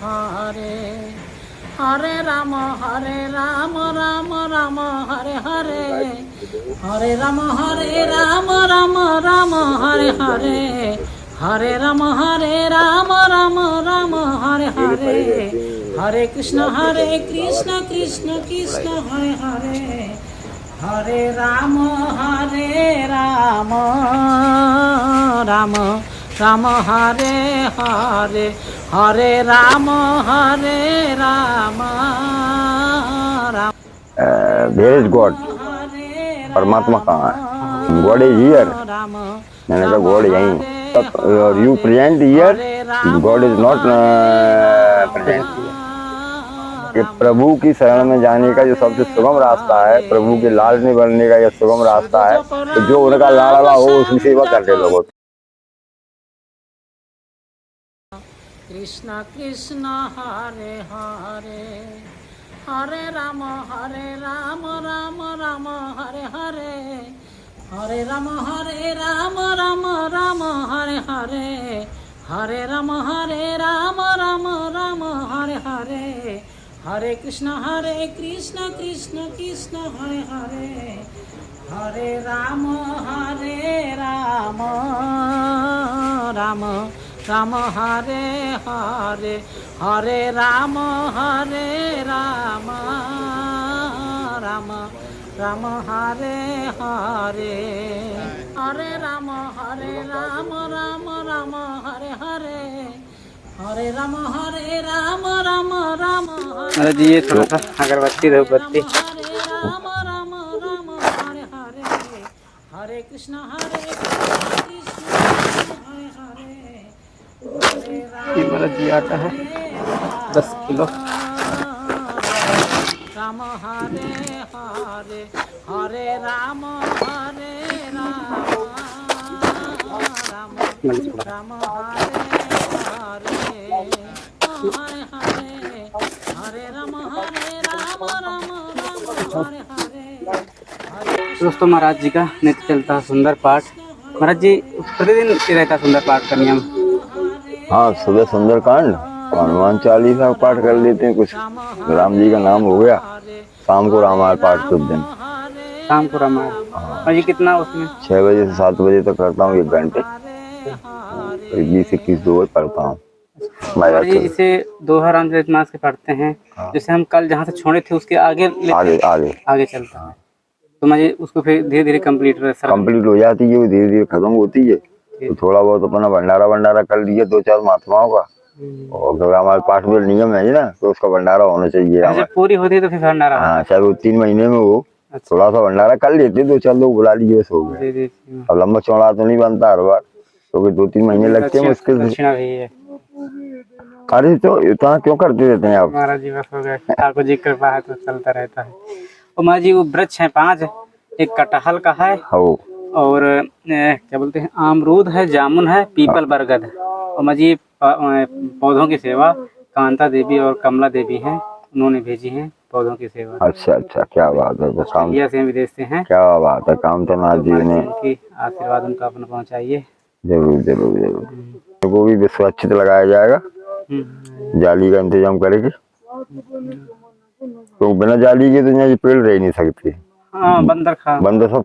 Hare Hare Ram Ram Ram Hare Hare Hare Ram Ram Ram Hare Hare Hare Ram Ram Ram Hare Hare Hare Krishna Krishna Krishna Hare Hare Hare Ram Ram Ram Hare Hare Hare Ram Ram where is God? परमात्मा कहाँ है? God is here. मैंने कहा गॉड यहीं। और you present here, God is not present here. ये प्रभु की शरण में जाने का जो सबसे सुगम रास्ता है, प्रभु के लाल में बनने का यह सुगम रास्ता है। तो जो उनका लाड़ला हो उसकी सेवा करते लोगों। कृष्ण कृष्ण हरे हरे हरे राम राम राम हरे हरे हरे राम राम हरे हरे हरे राम राम हरे हरे हरे कृष्ण कृष्ण कृष्ण हरे हरे हरे राम राम राम हरे हरे हरे राम राम राम हरे हरे हरे राम राम हरे हरे हरे राम राम अरे जी ये थोड़ा सा अगरबत्ती धूपबत्ती। राम हरे हरे हरे कृष्ण कृष्ण हरे हरे ये मेरा जी आटा है 10 किलो। राम हरे हरे हरे राम राम राम हरे हरे हरे हरे राम राम हरे हरे। दोस्तों महाराज जी का नित्य चलता है सुंदर पाठ। महाराज जी प्रतिदिन रहता सुंदर पाठ का नियम? हाँ, सुबह सुंदरकांड, हनुमान चालीसा का पाठ कर लेते हैं, कुछ राम जी का नाम हो गया। शाम को रामायण पाठ सब दिन। शाम को रामायण? और ये कितना उसमें? 6 बजे से 7 बजे तक करता हूँ, 1 घंटे। 20-21 2 पढ़ता हूँ। और ये इसे दोहा रामचरितमानस के पढ़ते हैं। जैसे हम कल जहाँ से छोड़े थे उसके आगे आगे चलता है, तो मुझे उसको फिर धीरे धीरे कंप्लीट हो जाती है, धीरे धीरे खत्म होती है। तो थोड़ा बहुत अपना भंडारा कर लिया 2-4 महात्माओं का। और अगर हमारे पाठ में नियम है ना, तो उसका भंडारा होना चाहिए। जब पूरी होती है तो फिर भंडारा? हाँ, चाहे वो 3 महीने में हो। अच्छा। थोड़ा सा भंडारा कर लेते, 2-4 लोग बुला लीजिए, बस हो गए। अब लंबा चौड़ा तो नहीं बनता हर बार, तो 2-3 महीने लगते हैं मुश्किल से। अरे तो इतना क्यों करते रहते हैं आप? महाराज जी बस हो गया, ठाकुर जी कृपा है तो चलता रहता है। और महाराज जी वो वृक्ष है 5, एक कटहल का है और क्या बोलते हैं अमरूद है, जामुन है, पीपल बरगद है। और महाराज जी पौधों की सेवा कांता देवी और कमला देवी हैं, उन्होंने भेजी है पौधों की सेवा। अच्छा, क्या बात है। काम से विदेश से हैं। क्या बात है, काम तो नाथ जी ने। उनकी आशीर्वाद उनका अपना पहुँचाइए। जरूर। वो भी सुरक्षित लगाया जाएगा, जाली का इंतजाम करेंगे, तो बिना जाली के तो यहाँ पेड़ रह नहीं सकते। हाँ, बंदर सब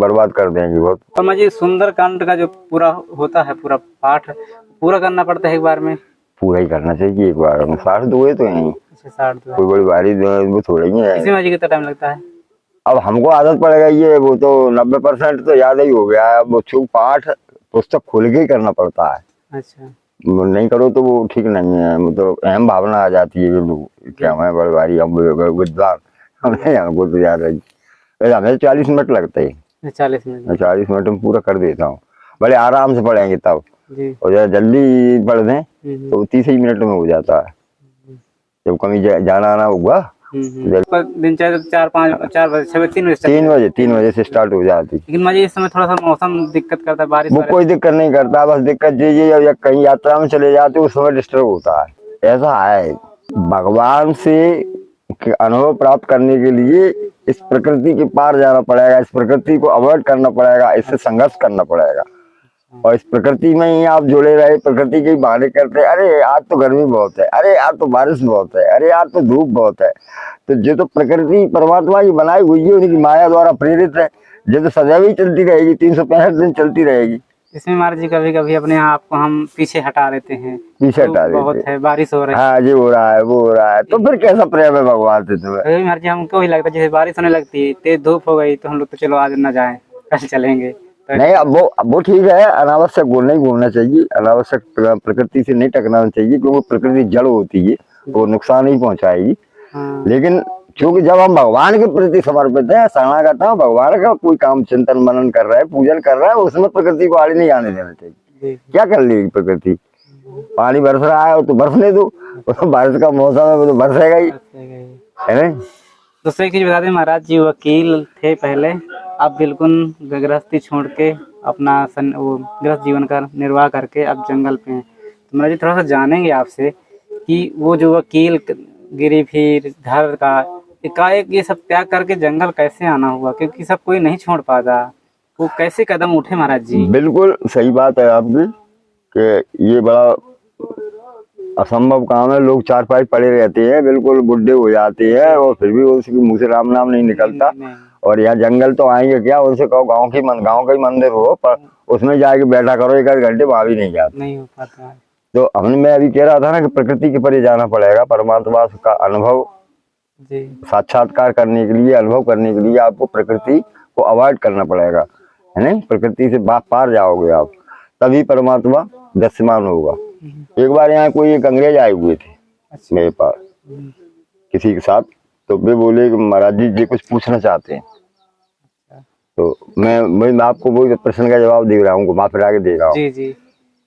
बर्बाद कर देंगे बहुत। तो मुझे सुंदरकांड का जो पूरा होता है, पूरा पाठ पूरा करना पड़ता है एक बार में? पूरा ही करना चाहिए एक बार में। 60 दुए तो यही। 60 कोई बड़ी भारी वो थोड़ा ही है। इसमें कितना टाइम लगता है? अब हमको आदत पड़ गई है, वो तो 90% तो याद ही हो गया है। अब वो पाठ पुस्तक खोल के ही करना पड़ता है। अच्छा, नहीं करो तो वो ठीक नहीं है। मतलब अहम भावना आ जाती है कि क्या हमें बड़ी भारी, हम विद्वान हमको तो याद है। हमें 40 मिनट लगते हैं। 40 मिनट में पूरा कर देता हूँ। बड़े आराम से पढ़ेंगे तब, और जरा जल्दी पढ़ दें तो 30 ही मिनट में हो जाता है। जब कभी जाना आना होगा दिनचर्या 4 बजे 3 बजे से स्टार्ट हो जाती। लेकिन मुझे इस समय थोड़ा सा मौसम दिक्कत करता है, बारिश। वो कोई दिक्कत नहीं करता, बस दिक्कत ये या कहीं यात्रा में चले जाते उस समय डिस्टर्ब होता है। ऐसा है, भगवान से अनुभव प्राप्त करने के लिए इस प्रकृति के पार जाना पड़ेगा, इस प्रकृति को अवॉइड करना पड़ेगा, इससे संघर्ष करना पड़ेगा। और इस प्रकृति में ही आप जुड़े रहे, प्रकृति के बहाने करते हैं, अरे आज तो गर्मी बहुत है, अरे आज तो बारिश बहुत है, अरे आज तो धूप बहुत है। तो जो तो प्रकृति परमात्मा की बनाई हुई है, उनकी माया द्वारा प्रेरित है, जो तो सदैव ही चलती रहेगी, 365 दिन चलती रहेगी। इसमें महाराज जी कभी कभी अपने आप को हम पीछे हटा लेते हैं, पीछे हटा देते बहुत है, बारिश हो रही है, हाँ ये हो रहा है वो हो रहा है, तो फिर कैसा प्रेम है भगवान से तुम्हें? कभी महाराज जी हमको ही लगता है जैसे बारिश होने लगती है, तेज धूप हो गई तो हम लोग तो चलो आज न जाए, कल चलेंगे। तो नहीं, अब वो ठीक है, अनावश्यक वो नहीं घूमना चाहिए, अनावश्यक प्रकृति से नहीं टकराना चाहिए, क्योंकि प्रकृति जड़ होती है, वो नुकसान ही पहुंचाएगी। हाँ, लेकिन क्योंकि जब हम भगवान के प्रति समर्पित है, शरणागत है, भगवान का कोई काम चिंतन मनन कर रहा है, पूजन कर रहा है, उसमें प्रकृति को आड़े नहीं आने देना चाहिए। जी, क्या कर लेगी प्रकृति? पानी बरस रहा है तो बरसने दो, बारिश का मौसम है वो तो बरसेगा ही, है ना? दूसरी चीज बता दें महाराज जी, वकील थे पहले, अब बिल्कुल गृहस्थी छोड़ के अपना वो गृहस्थ जीवन का निर्वाह करके अब जंगल पे हैं। तो महाराज जी थोड़ा सा जानेंगे आपसे कि वो जो वकील गिरी फिर घर का एकाएक ये सब त्याग करके जंगल कैसे आना हुआ, क्योंकि सब कोई नहीं छोड़ पाता, वो कैसे कदम उठे महाराज जी? बिल्कुल सही बात है आपकी कि ये बड़ा असंभव काम है। लोग चारपाई पड़े रहते हैं, बिल्कुल बुढ़े हो जाते हैं और फिर भी उसके मुंह से राम नाम नहीं निकलता। और यहाँ जंगल तो आएंगे क्या, उनसे कहो गांव का ही मंदिर हो, पर उसमें जाके बैठा करो 1 घंटे, वहां भी नहीं जाते, नहीं हो पाता। तो हमने मैं अभी कह रहा था ना कि प्रकृति के परे जाना पड़ेगा, परमात्मा का अनुभव जी, साक्षात्कार करने के लिए, अनुभव करने के लिए आपको प्रकृति को अवॉइड करना पड़ेगा, है ना? प्रकृति से पार जाओगे आप, तभी परमात्मा दृश्यमान होगा। एक बार यहाँ कोई एक अंग्रेज आए हुए थे मेरे पास किसी के साथ, तो वे बोले कि महाराज जी कुछ पूछना चाहते हैं। तो मैं आपको वही प्रश्न का जवाब दे रहा हूँ, घुमा फिरा के दे रहा हूँ। जी जी।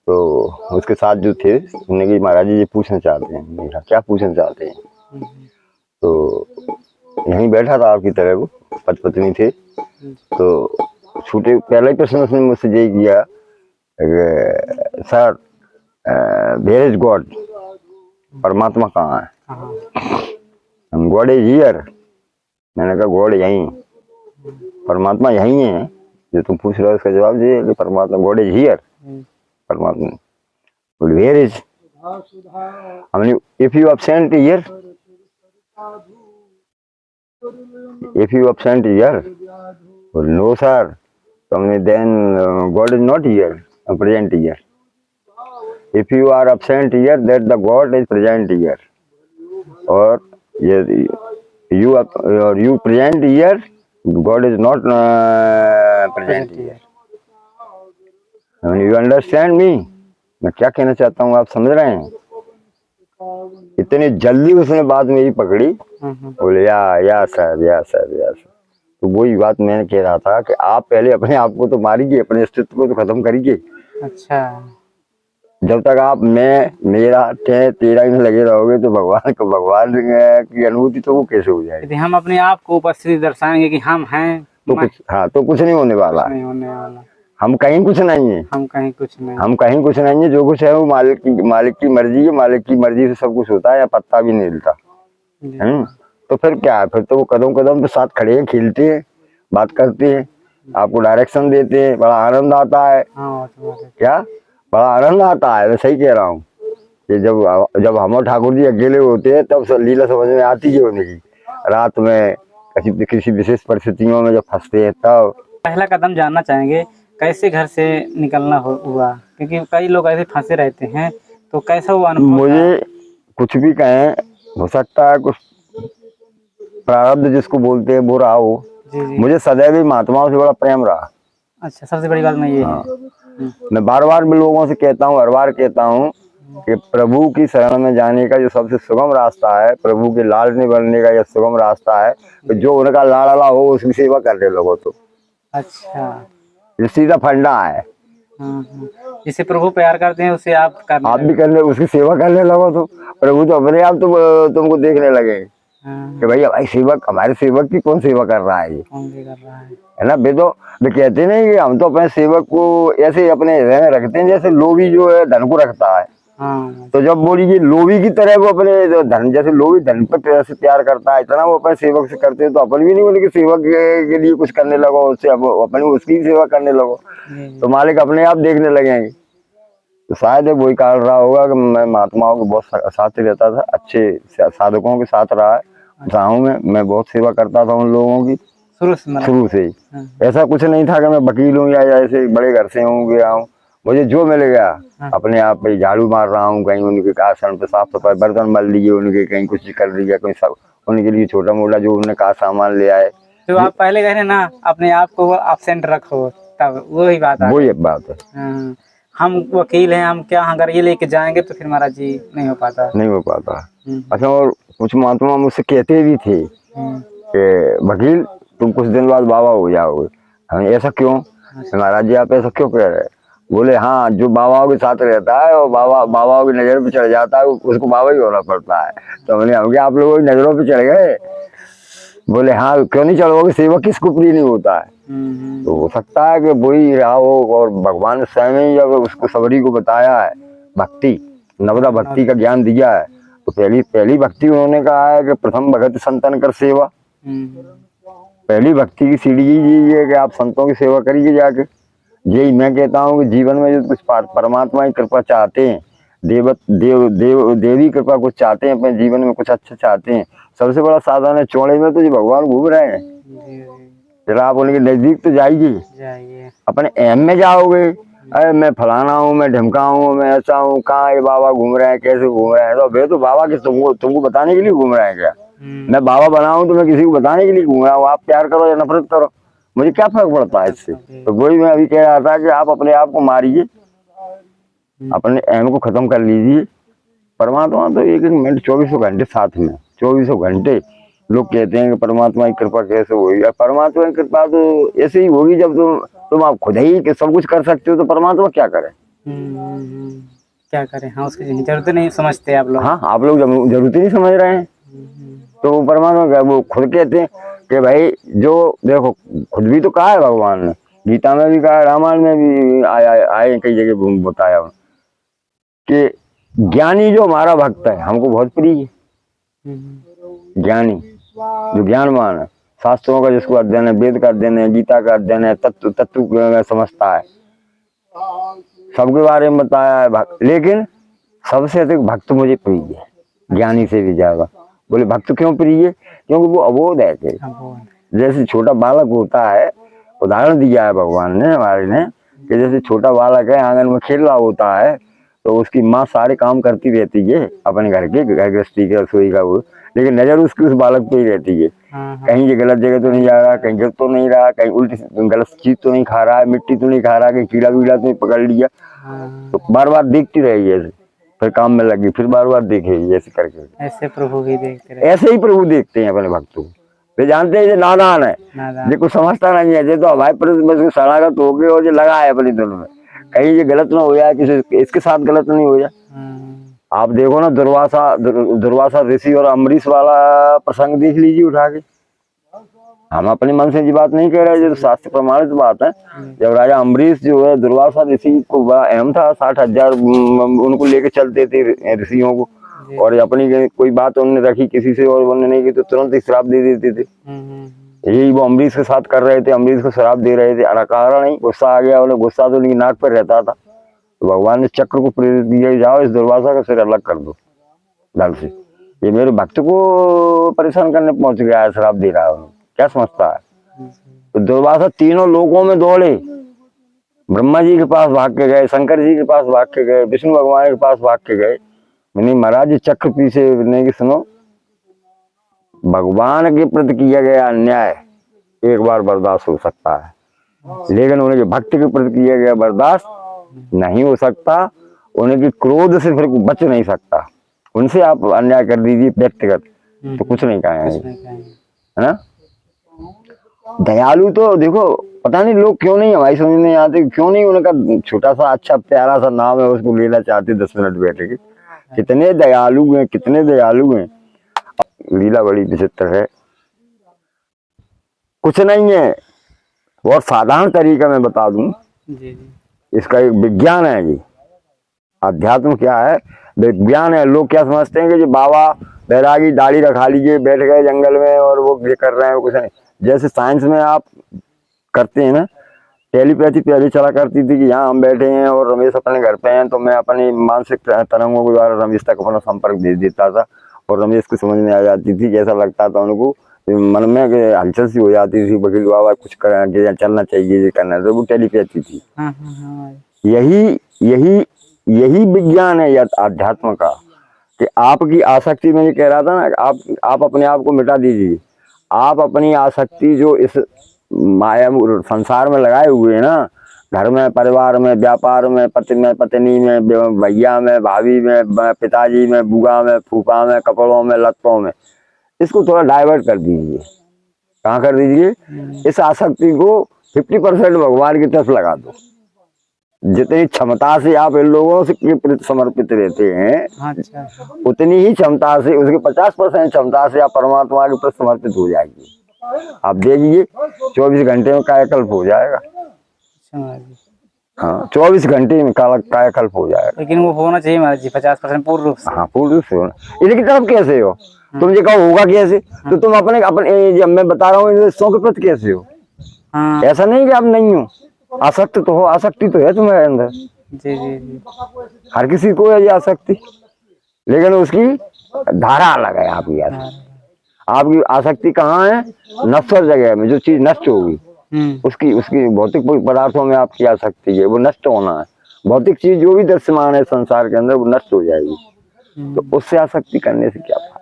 तो उसके साथ जो थे उन्होंने कहा महाराज जी ये पूछना चाहते हैं। मैंने कहा क्या पूछना चाहते हैं? तो यहीं बैठा था आपकी तरह, वो पत्नी थे। तो छूटे पहला ही प्रश्न उसने मुझसे यही किया, सर वेयर इज गॉड, परमात्मा कहाँ है? God is here. मैंने कहा गॉड यहीं, परमात्मा यहीं है, जो तुम पूछ रहे हो उसका जवाब दीजिए कि परमात्मा गॉड इज हियर। परमात्मा बोले वेयर इज, हमने if you absent here, if you absent here, बोले नो सर। तो हमने then God is not here, present here. If you are absent here that the God is present here, और you present here, God is not present here. I mean, you understand me? मैं क्या कहना चाहता हूँ, आप समझ रहे हैं? इतनी जल्दी उसने बात मेरी पकड़ी, बोले या सर। तो वही बात मैंने कह रहा था कि आप पहले अपने आप को तो मारिए, अपने अस्तित्व को तो खत्म करिए। अच्छा, जब तक आप मैं मेरा तेरा ही लगे रहोगे तो भगवान की अनुभूति तो वो कैसे हो जाएगी? यदि हम अपने आप को उपस्थिति दर्शाएंगे कि हम हैं तो कुछ नहीं होने वाला। नहीं होने वाला। हम कहीं कुछ नहीं है, हम कहीं कुछ नहीं है। जो कुछ है वो मालिक की मर्जी है। मालिक की मर्जी से सब कुछ होता है, या पत्ता भी नहीं हिलता। तो फिर क्या है? फिर तो वो कदम कदम पे साथ खड़े हैं, खेलते हैं, बात करते हैं, आपको डायरेक्शन देते हैं, बड़ा आनंद आता है। क्या बड़ा आनंद आता है, मैं सही कह रहा हूँ कि जब हम और ठाकुर जी अकेले होते हैं तब लीला समझ में आती है उनकी। रात में किसी विशेष परिस्थितियों में जब फंसते हैं तब। पहला कदम जानना चाहेंगे, कैसे घर से निकलना हुआ, क्योंकि कई लोग ऐसे फंसे रहते हैं, तो कैसा हुआ अनुभव? मुझे कुछ भी कहें, हो सकता है कुछ प्रारब्ध जिसको बोलते हैं वो रहा हो। मुझे सदैव ही महात्माओं से बड़ा प्रेम रहा। अच्छा, सबसे बड़ी बात मैं ये मैं बार बार लोगों से कहता हूँ, हर बार कहता हूँ कि प्रभु की शरण में जाने का जो सबसे सुगम रास्ता है, प्रभु के लाडले बनने का जो सुगम रास्ता है, तो जो उनका लाडला हो उसकी सेवा करने लगो। तो अच्छा, ये सीधा फंडा है। जिसे प्रभु प्यार करते हैं उसे आप भी करने, उसकी सेवा करने लगो तो प्रभु तो अपने आप तुमको देखने लगे कि भाई सेवक, हमारे सेवक की कौन सेवा कर रहा है, ये कौन कर रहा है ना? वे कहते नहीं कि हम तो अपने सेवक को ऐसे अपने हृदय में रखते हैं जैसे लोभी जो है धन को रखता है। हाँ तो जब बोलिए लोभी की तरह वो अपने जो धन, जैसे लोभी धन पर पैसे प्यार करता है, इतना वो अपने सेवक से करते हैं, तो अपन भी नहीं बोले कि सेवक के लिए कुछ करने लगो, उससे अब अपन उसकी सेवा करने लगो, तो मालिक अपने आप देखने लगेंगे। तो शायद वही कारण रहा होगा कि मैं महात्माओं के बहुत साथ रहता था, अच्छे साधकों के साथ रहा है गाँव में, मैं बहुत सेवा करता था उन लोगों की शुरू से ही। ऐसा कुछ नहीं था कि मैं वकील हूँ या ऐसे बड़े घर से हूँ गया हूँ, मुझे जो मिल गया अपने आप पे झाड़ू मार रहा हूँ, कहीं उनके आसन पे साफ सफाई, बर्तन मल लिए उनके, कहीं कुछ कर दिया, कोई सब उनके लिए छोटा मोटा जो उन्होंने कहा सामान ले आए। तो आप पहले कह रहे ना अपने आप को एब्सेंट रखो, तब वही बात है। वही बात है। हम वकील हैं, हम क्या अगर ये लेके जाएंगे तो फिर महाराज जी नहीं हो पाता, नहीं हो पाता। अच्छा, और कुछ महात्मा मुझसे कहते भी थे कि वकील तुम कुछ दिन बाद बाबा हो जाओगे। हमें ऐसा क्यों? महाराज जी आप ऐसा क्यों कह रहे हैं? बोले हाँ, जो बाबाओं के साथ रहता है और बाबाओं की नजर पे चढ़ जाता है उसको बाबा ही होना पड़ता है। तो हमने हम क्या आप लोगों की नजरों पे चढ़ गए? बोले हाँ, क्यों नहीं चढ़ोगे, सेवक किसको प्रिय नहीं होता है। तो हो सकता है कि वही रहा हो, और भगवान स्वयं ही जब उसको सबरी को बताया है भक्ति, नवदा भक्ति का ज्ञान दिया है, तो पहली भक्ति उन्होंने कहा है कि प्रथम भगत संतन कर सेवा। पहली भक्ति की सीढ़ी यही है कि आप संतों की सेवा करिए जाके। यही मैं कहता हूँ कि जीवन में जो कुछ परमात्मा की कृपा चाहते हैं, देवी कृपा कुछ चाहते हैं, अपने जीवन में कुछ अच्छा चाहते हैं, सबसे बड़ा साधन है चौड़े में तो जो भगवान घूम रहे हैं, जरा आप उनके नजदीक तो जाइए, अपने एम में जाओगे, अरे मैं फलाना हूँ, मैं ढमका हूँ, मैं ऐसा हूँ, कहाँ ये बाबा घूम रहे हैं, कैसे घूम रहे हैं, तो वे तो बाबा के तुमको बताने के लिए घूम रहे हैं क्या? मैं बाबा बना हूँ तो मैं किसी को बताने के लिए घूम रहा हूँ, आप प्यार करो या नफरत करो, मुझे क्या फर्क पड़ता है इससे। तो वही मैं अभी कह रहा था कि आप अपने आप को मारिए, अपने एम को खत्म कर लीजिए। परमात्मा तो एक मिनट 24 घंटे साथ में, 24 घंटे। लोग कहते हैं कि परमात्मा की कृपा कैसे होगी? परमात्मा की कृपा तो ऐसे ही होगी जब तुम आप खुद ही सब कुछ कर सकते हो, तो परमात्मा क्या करे? क्या करें? हाँ, उसकी जरूरत नहीं समझते आप लोग। हाँ, आप लोग जरूरत ही नहीं समझ रहे हैं। तो परमात्मा क्या, वो खुद कहते हैं कि भाई जो देखो, खुद भी तो कहा है भगवान ने, गीता में भी कहा, रामायण में भी आए कई जगह बताया कि ज्ञानी जो हमारा भक्त है हमको बहुत प्रिय है। ज्ञानी जो ज्ञानवान है, शास्त्रों का जिसको अध्ययन है, वेद का अध्ययन है, गीता का अध्ययन है, तत्व समझता है, सबके बारे में बताया है, लेकिन सबसे अधिक भक्त मुझे प्रिय है, ज्ञानी से भी ज्यादा। बोले भक्त क्यों प्रिय है? क्योंकि वो अबोध है कि जैसे छोटा बालक होता है, उदाहरण दिया है भगवान ने हमारे ने, कि जैसे छोटा बालक है आंगन में खेल रहा होता है, तो उसकी माँ सारे काम करती रहती है अपने घर के, घर गृहस्थी के, रसोई का, वो, लेकिन नजर उसकी उस बालक पे ही रहती है। कहीं ये गलत जगह तो नहीं जा रहा, कहीं गिर तो नहीं रहा, कहीं उल्टी गलत चीज तो नहीं खा रहा है, मिट्टी तो नहीं खा रहा, कहीं कीड़ा वीड़ा तो नहीं पकड़ लिया। तो बार बार देखती रहेगी ऐसे, फिर काम में लगी, फिर बार बार देखेगी ऐसे करके। ऐसे प्रभु भी देखते रहे, ऐसे ही प्रभु देखते हैं अपने भक्तों को। वे जानते हैं ये नादान है, ये कुछ समझता नहीं है, ये तो हमारे बस शरणागत हो गए और ये लगा है अपनी धुन में, कहीं ये गलत ना हो जाए, किसी इसके साथ गलत नहीं हो जाए। आप देखो ना, दुर्वासा ऋषि और अम्बरीश वाला प्रसंग देख लीजिए उठा के। हम अपने मन से ये बात नहीं कह रहे, जो शास्त्र प्रमाणित बात है। जब राजा अम्बरीश जो है, दुर्वासा ऋषि को बड़ा अहम था, 60,000 उनको लेके चलते थे ऋषियों को, और अपनी कोई बात उन्होंने रखी किसी से और उन्होंने नहीं की तो तुरंत ही श्राप दे देते थे। यही वो अम्बरीश के साथ कर रहे थे, अम्बरीश को श्राप दे रहे थे, अनाकारा नहीं, गुस्सा आ गया, उन्हें गुस्सा तो उनकी नाक पर रहता था, तो भगवान ने चक्र को प्रेरित दिया, जाओ इस दुर्वासा का सिर अलग कर दो दल से, ये मेरे भक्त को परेशान करने पहुंच गया है, श्राप दे रहा है, क्या समझता है। तो दुर्वासा तीनों लोकों में दौड़े, ब्रह्मा जी के पास भाग के गए, शंकर जी के पास भाग के गए, विष्णु भगवान के पास भाग के गए। मैंने महाराज चक्र पीछे नहीं कि सुनो, भगवान के प्रति किया गया अन्याय एक बार बर्दाश्त हो सकता है, लेकिन उनके भक्त के प्रति किया गया बर्दाश्त नहीं हो सकता, उनके क्रोध से फिर बच नहीं सकता। उनसे आप अन्याय कर दीजिए व्यक्तिगत, तो कुछ नहीं कहेंगे, है ना। दयालु तो देखो, पता नहीं लोग क्यों नहीं हमारी समझ नहीं आते, क्यों नहीं उनका छोटा सा अच्छा प्यारा सा नाम है उसको लेना चाहते 10 मिनट बैठ के। कितने दयालु हैं, कितने दयालु हैं। लीला बड़ी विचित्र है, कुछ नहीं है, बहुत साधारण तरीका मैं बता दूं, इसका एक विज्ञान है जी। अध्यात्म क्या है, विज्ञान है। लोग क्या समझते हैं कि जो बाबा बैरागी दाढ़ी रखा लीजिए बैठ गए जंगल में और वो ये कर रहे हैं, वो कुछ नहीं। जैसे साइंस में आप करते हैं ना, टेलीपैथी पहले चला करती थी कि यहाँ हम बैठे हैं और रमेश अपने घर पे हैं, तो मैं अपनी मानसिक तरंगों के द्वारा रमेश तक अपना संपर्क भेज देता था और रमेश को समझ में आ जाती थी। जैसा लगता था उनको मन में हलचल सी हो जाती थी, वकील बाबा कुछ कर चलना चाहिए, ये करना, तो वो टेलीपैथी थी। यही विज्ञान है या अध्यात्म का, कि आपकी आसक्ति, में ये कह रहा था ना, आप अपने आप को मिटा दीजिए। आप अपनी आसक्ति जो इस माया संसार में लगाए हुए हैं ना, घर में, परिवार में, व्यापार में, पति में, पत्नी में, भैया में, भाभी में, पिताजी में, बुआ में, फूफा में, कपड़ों में, लत्तों में, इसको थोड़ा डाइवर्ट कर दीजिए। कहाँ कर दीजिए? इस आसक्ति को 50% भगवान की तरफ लगा दो। जितनी क्षमता से आप इन लोगों से के प्रति समर्पित रहते हैं, उतनी ही क्षमता से, उसके 50% क्षमता से आप परमात्मा के प्रति समर्पित हो जाएगी। आप देखिए 24 घंटे में कायाकल्प हो जाएगा। हाँ, 24 घंटे में कायाकल्प हो जाएगा। लेकिन वो होना चाहिए महाराज जी 50% पूर्ण रूप से। हाँ, पूर्ण रूप से होना। इनकी तरफ कैसे हो तुम? ये कहो होगा कैसे? तो तुम अपने मैं बता रहा हूँ सौ के प्रति कैसे हो? ऐसा नहीं कि आप नहीं हो, आसक्त तो हो, आसक्ति तो है तुम्हारे अंदर। जी जी जी, हर किसी को है ये आसक्ति, लेकिन उसकी धारा अलग है। आपकी आसक्ति कहाँ है? नश्वर जगह में, जो चीज नष्ट होगी उसकी भौतिक पदार्थों में आपकी आसक्ति है, वो नष्ट होना है। भौतिक चीज जो भी दृश्यमान है संसार के अंदर, वो नष्ट हो जाएगी। तो उससे आसक्ति करने से क्या फायदा?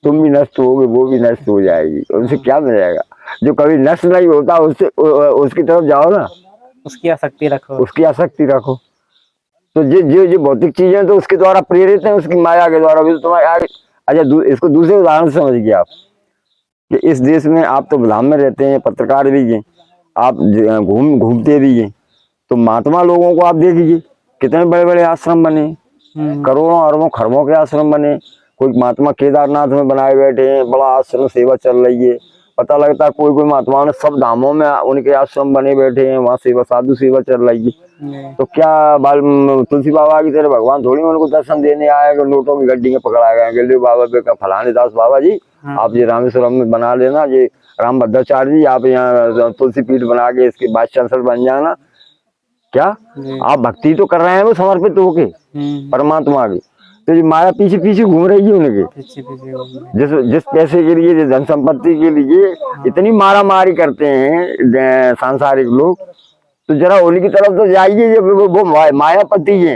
तुम भी नष्ट होगे, वो भी नष्ट हो जाएगी, उनसे क्या मिलेगा? जो कभी नष्ट नहीं होता उससे उसकी तरफ जाओ ना, उसकी आसक्ति रखो, उसकी आसक्ति रखो। तो जो भौतिक चीजें तो उसके द्वारा प्रेरित है, उसकी माया के द्वारा भी तुम्हारे आगे। अच्छा, इसको दूसरे उदाहरण से समझिए आप, कि इस देश में आप तो धाम में रहते हैं, पत्रकार भी हैं, आप घूमते भी हैं, तो महात्मा लोगों को आप देखिए कितने बड़े बड़े आश्रम बने, करोड़ों अरबों खरबों के आश्रम बने। कोई महात्मा केदारनाथ में बनाए बैठे हैं, बड़ा आश्रम सेवा चल रही है। पता लगता है कोई महात्माओं ने सब धामों में उनके आश्रम बने बैठे हैं, वहाँ सेवा, साधु सेवा चल रही है। तो क्या तुलसी बाबा की तरह भगवान थोड़ी उनको दर्शन देने आएगा? नोटों की गड्डी में पकड़ा गए बाबा पे, फलाने दास बाबा जी आप ये रामेश्वरम में बना लेना, ये राम भद्राचार्य जी आप यहाँ तुलसी पीठ बना के इसके वाइस चांसलर बन जाना। क्या आप भक्ति तो कर रहे हैं वो समर्पित होके परमात्मा की, तो ये माया पीछे पीछे घूम रही है उनके। जिस पैसे के लिए, जिस धन संपत्ति के लिए इतनी मारा मारी करते हैं सांसारिक लोग, तो जरा उन्हीं की तरफ तो जाइए। वो मायापति है,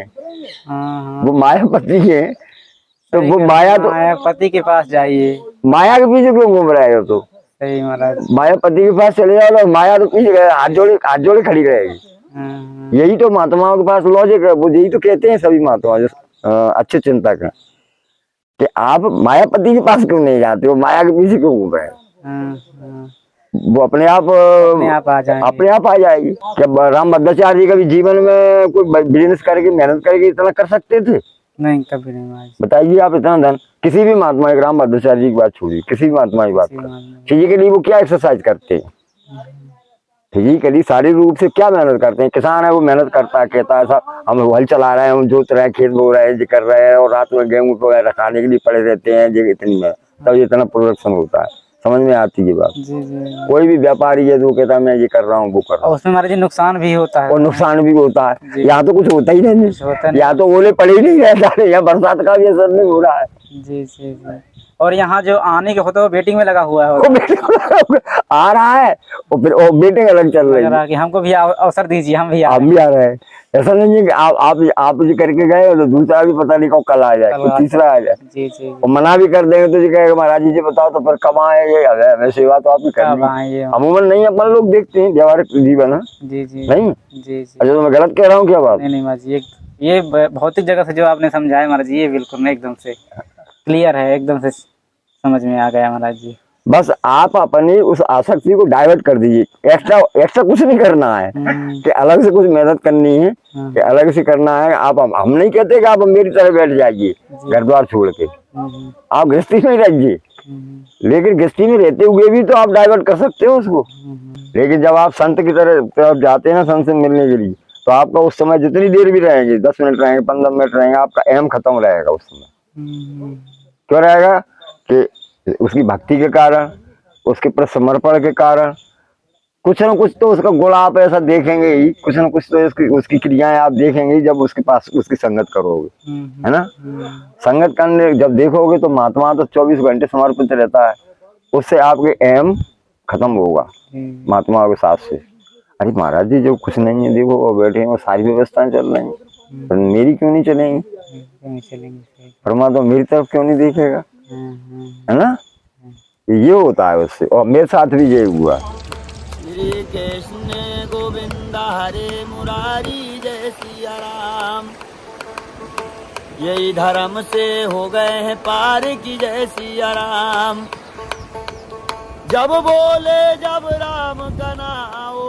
वो मायापति है, तो वो मायापति के पास जाइए। माया के पीछे क्यों घूम रहे हो? तो सही महाराज, मायापति के पास चले जाओ, माया तो पीछे हाथ जोड़े खड़ी रहेगी। यही तो महात्माओं के पास लॉजिक है। वो यही तो कहते हैं सभी महात्मा जो अच्छे चिंतक है, कि आप मायापति के पास क्यों नहीं जाते हो? माया के पीछे क्यों घूम रहे हैं? वो अपने आप आ जाएगी। क्या राम भद्राचार्य जी कभी जीवन में कोई बिजनेस करके, मेहनत करके इतना कर सकते थे? नहीं, कभी नहीं। बताइए आप, इतना धन किसी भी महात्मा, एक राम भद्राचार्य जी की बात छोड़िए, किसी भी महात्मा की बात करें, फिजिकली वो क्या एक्सरसाइज करते हैं? फिजिकली शारीरिक रूप से क्या मेहनत करते हैं? किसान है, वो मेहनत करता है, कहता है साहब हम हल चला रहे हैं, हम जोत रहे हैं, खेत बो रहे हैं, ये कर रहे हैं, और रात में गेहूं वगैरह खाने के लिए पड़े रहते हैं, ये इतनी में तब इतना प्रोडक्शन होता है। समझ में आती है बात? कोई भी व्यापारी है तो कहता है मैं ये कर रहा हूँ, वो कर रहा हूँ, उसमें हमारे नुकसान भी होता है, और नुकसान भी होता है। यहाँ तो कुछ होता ही नहीं, यहाँ तो ओले पड़े ही नहीं रहता है, यहाँ बरसात का भी असर नहीं हो रहा है। जी जी जी। और यहाँ जो आने के होता है वो वेटिंग में लगा हुआ है, आ रहा है, और फिर वेटिंग अलग चल रही है कि हमको भी अवसर दीजिए, हम भी आ रहे हैं। ऐसा नहीं है कि आप जो करके गए तो दूसरा भी पता नहीं कब कल आ जाए, कोई तीसरा आ जाए। जी जी। और मना भी कर देंगे तो जी कहेगा महाराज जी बताओ तो फिर कब आएंगे, हमें सेवा तो आपकी करनी। अमूमन नहीं, अपन लोग देखते हैं व्यवहारिक जीवन है। जी जी नहीं जी जी। अच्छा, तो मैं गलत कह रहा हूँ क्या बात? नहीं महाराज जी, ये भौतिक जगह से जो आपने समझाया महाराज जी, ये बिल्कुल एकदम से क्लियर है, एकदम से समझ में आ गया महाराज जी। बस आप अपनी उस आसक्ति को डाइवर्ट कर दीजिए। एक्स्ट्रा कुछ नहीं करना है कि अलग से कुछ मेहनत करनी है, कि अलग से करना है। आप हम नहीं कहते कि आप मेरी तरह बैठ जाइए घर द्वार छोड़ के, आप गृहस्थी में रहिए, लेकिन गृहस्थी में रहते हुए भी तो आप डाइवर्ट कर सकते हो उसको। लेकिन जब आप संत की तरफ जाते हैं ना, संत से मिलने के लिए, तो आपका उस समय जितनी देर भी रहेंगे, 10 मिनट रहेंगे, 15 मिनट रहेंगे, आपका एम खत्म रहेगा उस समय। क्यों रहेगा कि उसकी भक्ति के कारण, उसके प्रति समर्पण के कारण कुछ न कुछ तो उसका गुण आप ऐसा देखेंगे ही, कुछ न कुछ तो उसकी क्रियाएं आप देखेंगे ही जब उसके पास उसकी संगत करोगे, है ना। संगत करने जब देखोगे तो महात्मा तो 24 घंटे समर्पित रहता है, उससे आपके एम खत्म होगा महात्मा के साथ से। अरे महाराज जी जब कुछ नहीं है, देखो वो बैठे हैं, वो सारी व्यवस्थाएं चल रही हैं, तो मेरी क्यों नहीं चलेंगी? परमात्मा मेरी तरफ क्यों नहीं देखेगा, है ना। ये होता है उससे, और मेरे साथ भी ये हुआ। श्री कृष्ण गोविंद हरे मुरारी जय सिया राम, यही धर्म से हो गए हैं पार की जय सिया राम। जब बोले जब राम का नाओ,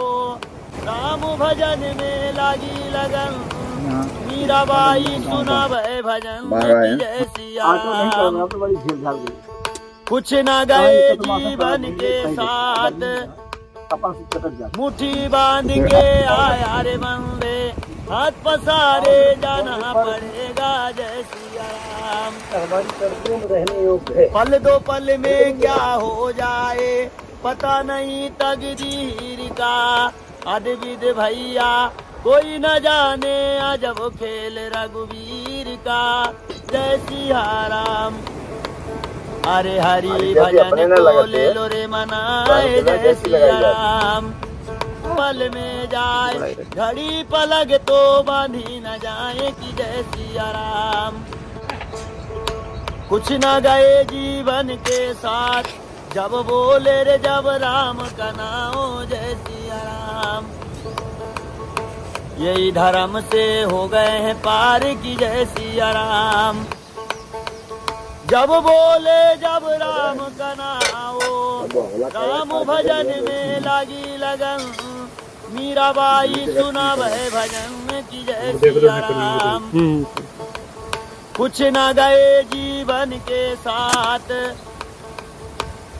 राम भजन में लगी लगन, मीराबाई सुना भय भजन जय सिया राम। कुछ न गए जीवन के साथ, मुट्ठी बांध के आया रे बंदे, हाथ पसारे जाना पड़ेगा जय सिया राम। पल दो पल में क्या हो जाए पता नहीं तकदीर का, अद्विद भैया कोई न जाने अजब खेल रघुवीर का जय सिया राम। अरे हरि भजन को ले लो रे मनाए जय सिया राम। पल में जाए घड़ी पलक तो बांधी न जाए कि जय सिया राम। कुछ न गए जीवन के साथ, जब बोले रे जब राम का नाम जय सिया राम। यही धर्म से हो गए हैं पार की जय सिया राम। जब बोले जब राम का नाम, राम भजन में लगी लगन, मीराबाई सुना भय भजन की जय सिया राम। कुछ न गए जीवन के साथ,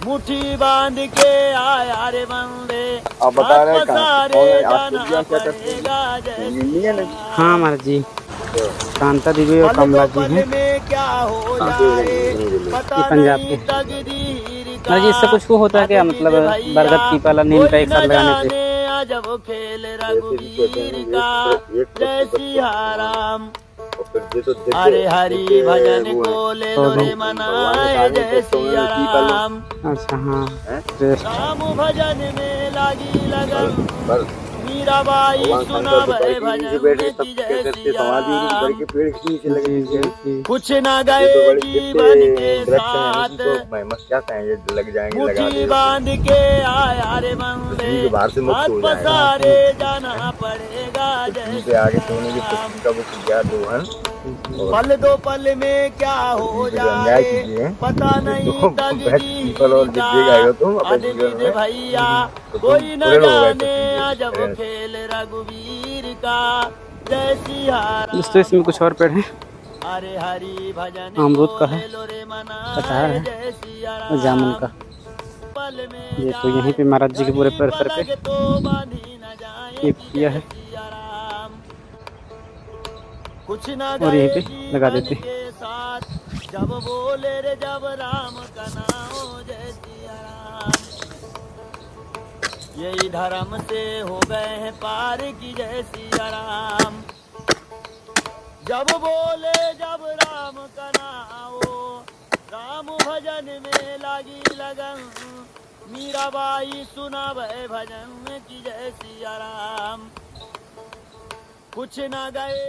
मुट्ठी बांध के आया रे बंदे, आप बता रहे हैं जाना पड़ेगा जय। हाँ महाराज जी, कांता देवी और कमला जी हैं, में क्या हो जाए पता पंजाब नहीं के। तकदीर का। महाराज जी इससे कुछ वो होता है क्या, मतलब बरगद की पाला नीम का एक साथ लगाने से? जब खेल रघुवीर का जय सिया राम। अरे हरि भजन को ले लो रे मनाए जय सिया राम। अच्छा हाँ, राम भजन में लगी लगन, मीराबाई सुना भय भजन की जय सिया राम। कुछ न गए जीवन के साथ, मुट्ठी बांध के आया रे बंदे, हाथ पसारे जाना पड़ेगा जय सिया राम। पल दो पल में क्या हो जाए पता नहीं तकदीर का, अद्विद भैया कोई न जाने अजब खेल रघुवीर का जय सिया राम। दोस्तों इसमें कुछ और पेड़ हैं, अरे हरि भजन अमरूद का है, कटहल कटहल है और जामुन का। ये तो यहीं पे महाराज जी के पूरे परिसर पे ये किया है और यहीं पे लगा देते हैं। जब बोले रे जब राम का नाम जय सिया राम। यही धर्म से हो गए हैं पार की जय सिया राम। जब बोले जब राम का नाम, राम भजन में लगी लगन, मीराबाई सुना भय भजन की जय सिया राम। कुछ न गए